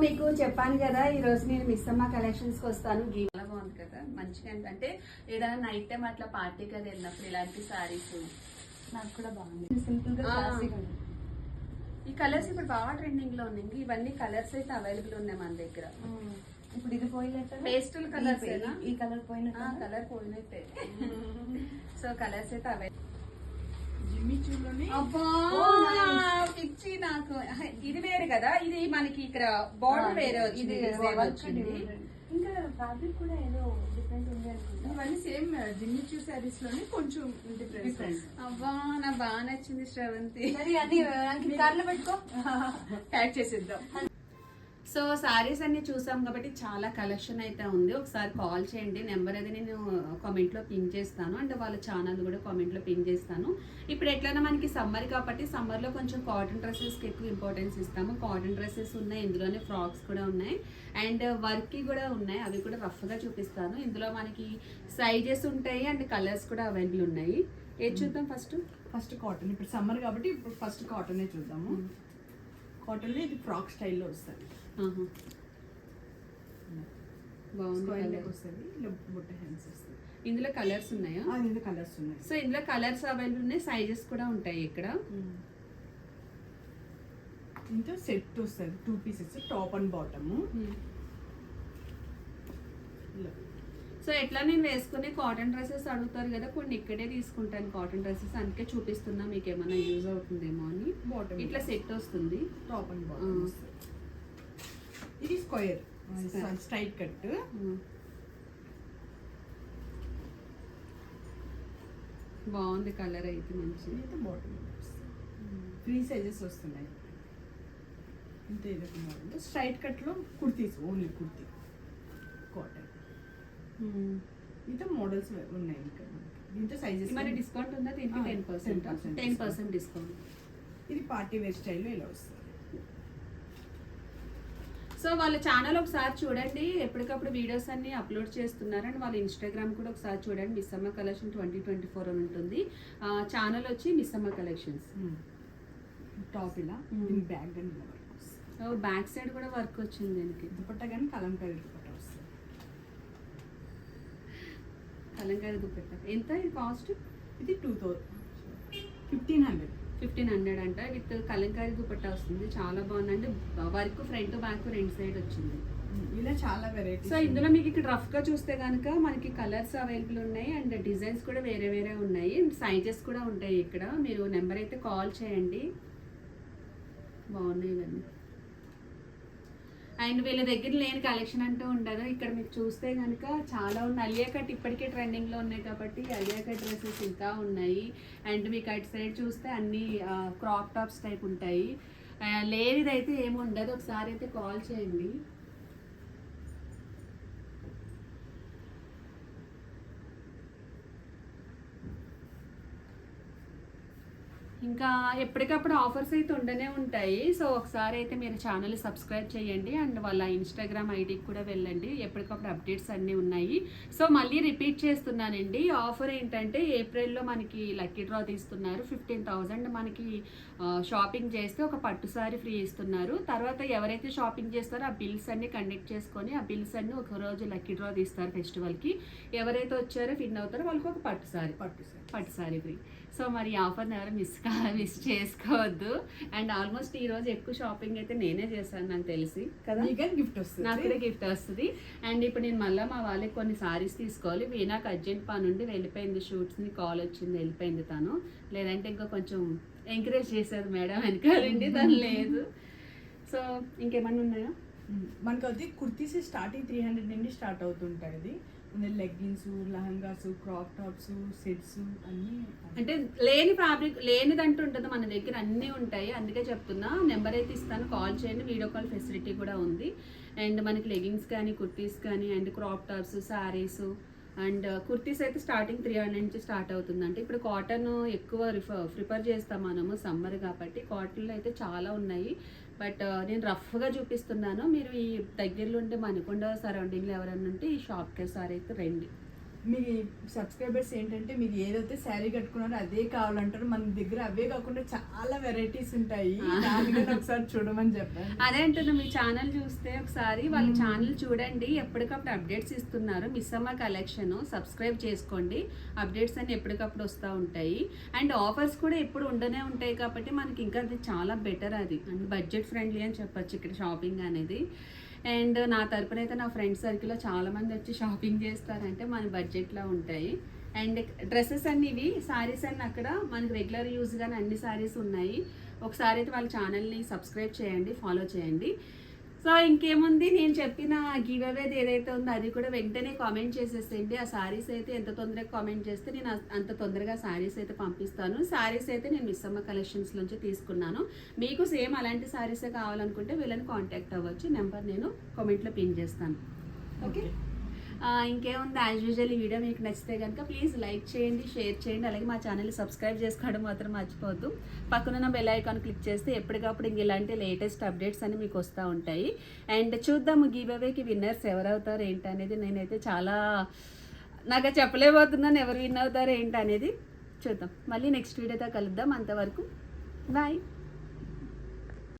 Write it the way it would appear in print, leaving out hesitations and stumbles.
మీకు చెప్పాను కదా ఈ రోజు నేను మిస్ అమ్మ కలెక్షన్స్ కి వస్తాను. చాలా బాగుంది కదా, మంచిగా అంటే ఏదైనా నైట్ టైం అట్లా పార్టీకి అది వెళ్ళినప్పుడు ఇలాంటి సారీస్ నాకు కూడా బాగుంది. సింపుల్ గా ఈ కలర్స్ ఇప్పుడు బాగా ట్రెండింగ్ లో ఉన్నాయి. ఇవన్నీ కలర్స్ అయితే అవైలబుల్ ఉన్నాయి మన దగ్గర. ఇప్పుడు ఇది పోయినట్టు పేస్టల్ కలర్స్, ఈ కలర్ పోయినట్టు, కలర్ పోయినట్టే. సో కలర్స్ అయితే అవైలబుల్. పిచ్చి నాకు ఇది వేరు కదా, ఇది మనకి ఇక్కడ బార్డర్ వేరే వచ్చింది. ఇంకా ఫ్యాబ్రిక్ కూడా ఏదో డిఫరెంట్ ఉంది అనుకుంటా. ఇవన్నీ సేమ్ జిమ్మిచూ సారీస్ లోనే కొంచెం డిఫరెన్స్. అబ్బా నాకు బాగా నచ్చింది శ్రవంతి. మరి అన్ని కార్లో పెట్టుకో, ప్యాక్ చేసేద్దాం. సో సారీస్ అన్ని చూసాం కాబట్టి చాలా కలెక్షన్ అయితే ఉంది. ఒకసారి కాల్ చేయండి, నెంబర్ అయితే నేను కామెంట్లో పిన్ చేస్తాను, అండ్ వాళ్ళ ఛానల్ కూడా కామెంట్లో పిన్ చేస్తాను. ఇప్పుడు ఎట్లైనా మనకి సమ్మర్ కాబట్టి సమ్మర్లో కొంచెం కాటన్ డ్రెస్సెస్కి ఎక్కువ ఇంపార్టెన్స్ ఇస్తాము. కాటన్ డ్రెస్సెస్ ఉన్నాయి, ఇందులోనే ఫ్రాక్స్ కూడా ఉన్నాయి, అండ్ వర్క్కి కూడా ఉన్నాయి. అవి కూడా రఫ్గా చూపిస్తాను. ఇందులో మనకి సైజెస్ ఉంటాయి అండ్ కలర్స్ కూడా అవైలబుల్ ఉన్నాయి. ఏది చూద్దాం ఫస్ట్ కాటన్. ఇప్పుడు సమ్మర్ కాబట్టి ఇప్పుడు ఫస్ట్ కాటనే చూద్దాము. కాటన్ ఇది ఫ్రాక్ స్టైల్లో వస్తుంది. బాగుంది, బుట్ట హ్యాండ్స్ వస్తుంది. ఇందులో కలర్స్ ఉన్నాయా? ఇందులో కలర్స్ ఉన్నాయి. సో ఇందులో కలర్స్ అవైలబుల్ ఉన్నాయి, సైజెస్ కూడా ఉంటాయి ఇక్కడ. ఇంత సెట్ వస్తుంది, 2 pieces, top and bottom. So ఎట్లా నేను వేసుకునే కాటన్ డ్రెస్సెస్ అడుగుతారు కదా, కొన్ని ఇక్కడే తీసుకుంటాను కాటన్ డ్రెస్సెస్, అందుకే చూపిస్తున్నా మీకు ఏమైనా యూజ్ అవుతుందేమో అని. బాటమ్ ఇట్లా సెట్ వస్తుంది, టాప్ అండ్ బాటమ్. ఇది స్క్వేర్ స్ట్రైట్ కట్. బాగుంది కలర్ అయితే మంచి. అయితే బాటమ్ 3 సైజెస్ వస్తున్నాయి. ఇంతే ఇదొక స్ట్రైట్ కట్లో కుర్తీస్, ఓన్లీ కుర్తీ కాటన్. ఇంత మోడల్స్ ఉన్నాయి ఇంకా. దీంతో సైజెస్ మరి డిస్కౌంట్ ఉందా దీనికి? 10% డిస్కౌంట్. ఇది పార్టీ వేర్ స్టైల్లో ఇలా వస్తుంది. సో వాళ్ళ ఛానల్ ఒకసారి చూడండి, ఎప్పటికప్పుడు వీడియోస్ అన్ని అప్లోడ్ చేస్తున్నారు. అండ్ వాళ్ళ ఇన్స్టాగ్రామ్ కూడా ఒకసారి చూడండి, మిస్ అమ్మ కలెక్షన్ 2024 అని ఉంటుంది. ఛానల్ వచ్చి మిస్ అమ్మ కలెక్షన్స్. టాప్ ఇలా బ్యాక్ అండ్ బ్యాక్ సైడ్ కూడా వర్క్ వచ్చింది దీనికి. దుపట్టా కానీ కలంకారీ దుపట్టా వస్తుంది. కలంకారీ దుపట్టా ఎంత ఇది కాస్ట్? ఇది 1500 అంట. విత్ కలంకారీ దుపట్టా వస్తుంది. చాలా బాగుందండి. వర్క్ ఫ్రంట్ బ్యాక్ రెండు సైడ్ వచ్చింది. ఇలా చాలా వెరైటీ. సో ఇందులో మీకు ఇక్కడ రఫ్ గా చూస్తే కనుక మనకి కలర్స్ అవైలబుల్ ఉన్నాయి, అండ్ డిజైన్స్ కూడా వేరే వేరే ఉన్నాయి, అండ్ సైజెస్ కూడా ఉంటాయి. ఇక్కడ మీరు నెంబర్ అయితే కాల్ చేయండి. బాగున్నాయి ఇవన్నీ. అండ్ వీళ్ళ దగ్గర లేని కలెక్షన్ అంటూ ఉండదు. ఇక్కడ మీకు చూస్తే కనుక చాలా ఉన్నాయి. అలియా కట్ ఇప్పటికే ట్రెండింగ్లో ఉన్నాయి కాబట్టి అలియా కట్ డ్రెస్సెస్ ఇంకా ఉన్నాయి. అండ్ మీకు అటు సైడ్ చూస్తే అన్ని క్రాప్ టాప్స్ టైప్ ఉంటాయి. లేనిదైతే ఏమి ఉండదు. ఒకసారి అయితే కాల్ చేయండి. ఇంకా ఎప్పటికప్పుడు ఆఫర్స్ అయితే ఉండనే ఉంటాయి. సో ఒకసారి అయితే మీరు ఛానల్ సబ్స్క్రైబ్ చేయండి, అండ్ వాళ్ళ ఇన్స్టాగ్రామ్ ఐడికి కూడా వెళ్ళండి. ఎప్పటికప్పుడు అప్డేట్స్ అన్నీ ఉన్నాయి. సో మళ్ళీ రిపీట్ చేస్తున్నానండి, ఆఫర్ ఏంటంటే ఏప్రిల్లో మనకి లక్కీ డ్రా తీస్తున్నారు. 15,000 మనకి షాపింగ్ చేస్తే ఒక పట్టు సారీ ఫ్రీ ఇస్తున్నారు. తర్వాత ఎవరైతే షాపింగ్ చేస్తారో ఆ బిల్స్ అన్ని కండక్ట్ చేసుకొని ఆ బిల్స్ అన్ని ఒక రోజు లక్కీ డ్రా తీస్తారు ఫెస్టివల్కి. ఎవరైతే వచ్చారో విన్ అవుతారో వాళ్ళకి ఒక పట్టు సారీ ఫ్రీ. సో మరి ఆఫర్ని ఎవరు మిస్ చేసుకోవద్దు. అండ్ ఆల్మోస్ట్ ఈ రోజు ఎక్కువ షాపింగ్ అయితే నేనే చేశాను నాకు తెలిసి కదా. గిఫ్ట్ వస్తుంది, నాకు కూడా గిఫ్ట్ వస్తుంది. అండ్ ఇప్పుడు నేను మళ్ళీ మా వాళ్ళకి కొన్ని సారీస్ తీసుకోవాలి. వీణాకు అర్జెంట్ పని నుండి వెళ్ళిపోయింది, షూట్స్ని కాల్ వచ్చింది, వెళ్ళిపోయింది తను. లేదంటే ఇంకా కొంచెం ఎంకరేజ్ చేసేది మేడం వెనకాలండి, తను లేదు. సో ఇంకేమన్నా ఉన్నాయా? మనకు అది కుర్తీస్ స్టార్టింగ్ 300 నుండి స్టార్ట్ అవుతుంటాయి. Leggings, lehengas, crop tops, sets అన్నీ. అంటే లేని ఫ్యాబ్రిక్ లేనిదంటూ ఉంటుంది మన దగ్గర, అన్నీ ఉంటాయి. అందుకే చెప్తున్నా, నెంబర్ అయితే ఇస్తాను, కాల్ చేయండి. వీడియో కాల్ ఫెసిలిటీ కూడా ఉంది. అండ్ మనకి లెగ్గిన్స్ కానీ, కుర్తీస్ కానీ, and crop tops, saris, and kurtis అయితే స్టార్టింగ్ 300 నుంచి స్టార్ట్ అవుతుందంటే. ఇప్పుడు కాటన్ ఎక్కువ ప్రిఫర్ చేస్తాం మనము సమ్మర్ కాబట్టి. కాటన్లో అయితే చాలా ఉన్నాయి, బట్ నేను రఫ్గా చూపిస్తున్నాను. మీరు ఈ దగ్గరలో ఉంటే మనకొండ సరౌండింగ్లో ఎవరన్నా ఉంటే ఈ షాప్కి ఒకసారి అయితే రండి. మీ సబ్స్క్రైబర్స్ ఏంటంటే మీరు ఏదైతే శారీ కట్టుకున్నారో అదే కావాలంటారు. మన దగ్గర అవే కాకుండా చాలా వెరైటీస్ ఉంటాయి. దానికన్నా ఒకసారి చూడమని చెప్పాను. అదే అంటున్నా, మీ ఛానల్ చూస్తే ఒకసారి వాళ్ళ ఛానల్ చూడండి, ఎప్పటికప్పుడు అప్డేట్స్ ఇస్తున్నారు. మిస్ అమ్మ కలెక్షన్ సబ్స్క్రైబ్ చేసుకోండి, అప్డేట్స్ అన్ని ఎప్పటికప్పుడు వస్తూ ఉంటాయి. అండ్ ఆఫర్స్ కూడా ఎప్పుడు ఉండనే ఉంటాయి కాబట్టి మనకి ఇంకా అది చాలా బెటర్. అది అండ్ బడ్జెట్ ఫ్రెండ్లీ అని చెప్పొచ్చు ఇక్కడ షాపింగ్ అనేది. అండ్ నా తరపున అయితే నా ఫ్రెండ్స్ సర్కిల్లో చాలామంది వచ్చి షాపింగ్ చేస్తారంటే మన బడ్జెట్లో ఉంటాయి. అండ్ డ్రెస్సెస్ అన్ని ఇవి, శారీస్ అన్ని అక్కడ మనకి రెగ్యులర్ యూజ్ కానీ అన్ని శారీస్ ఉన్నాయి. ఒకసారి అయితే వాళ్ళ ఛానల్ని సబ్స్క్రైబ్ చేయండి, ఫాలో చేయండి. సో ఇంకేముంది, నేను చెప్పిన గివ్ అవేది ఏదైతే ఉందో అది కూడా వెంటనే కామెంట్ చేసేసేయండి. ఆ శారీస్ అయితే ఎంత తొందరగా కామెంట్ చేస్తే నేను అంత తొందరగా శారీస్ అయితే పంపిస్తాను. శారీస్ అయితే నేను మిస్ అమ్మ కలెక్షన్స్ నుంచి తీసుకున్నాను. మీకు సేమ్ అలాంటి శారీసే కావాలనుకుంటే వీళ్ళని కాంటాక్ట్ అవ్వచ్చు. నెంబర్ నేను కామెంట్లో పిన్ చేస్తాను. ఓకే, ఇంకేముంది, యాజ్ యూజువల్ ఈ వీడియో మీకు నచ్చితే కనుక ప్లీజ్ లైక్ చేయండి, షేర్ చేయండి. అలాగే మా ఛానల్ని సబ్స్క్రైబ్ చేసుకోవడం మాత్రం మర్చిపోవద్దు. పక్కనున్న బెల్ ఐకాన్ క్లిక్ చేస్తే ఎప్పటికప్పుడు ఇలాంటి లేటెస్ట్ అప్డేట్స్ అన్ని మీకు వస్తూ ఉంటాయి. అండ్ చూద్దాము గివ్ అవేకి విన్నర్స్ ఎవరవుతారు ఏంటనేది. నేనైతే నాకు చెప్పలేకపోతున్నాను ఎవరు విన్ అవుతారు ఏంటనేది. చూద్దాం. మళ్ళీ నెక్స్ట్ వీడియోతో కలుద్దాం. అంతవరకు బాయ్.